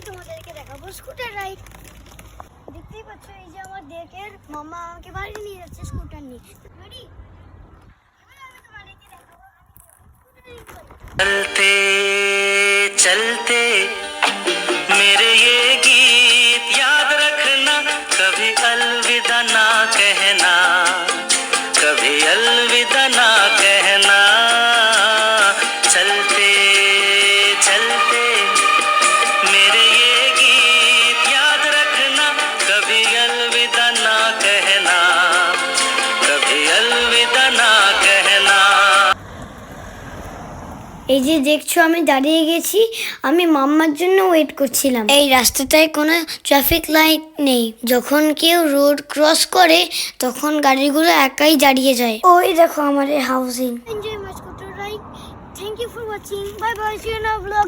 তোমাদেরকে দেখাবো scooter ride. দেখতেই পাচ্ছ এই যে আমার দেখের মামা আমাকে বাড়ি নিয়ে যাচ্ছে স্কুটার নিয়ে। রেডি? এবার আমি তোমাদেরকে দেখাবো चलते चलते मेरे ये गीत याद रखना, कभी अलविदा ना कहना, कभी अलविदा ना कहना। चलते चलते मेरे ये गीत याद रखना, कभी अलविदा ना कहना, कभी अलविदा ना कहना। এই যে দেখছো আমি দাঁড়িয়ে গেছি, আমি মাম্মার জন্য ওয়েট করছিলাম। এই রাস্তাটায় কোনো ট্রাফিক লাইট নেই, যখন কেউ রোড ক্রস করে তখন গাড়িগুলো একাই দাঁড়িয়ে যায়। ওই দেখো আমাদের housing. Enjoy my scooter ride. Thank you for watching. Bye bye, see you in our blog.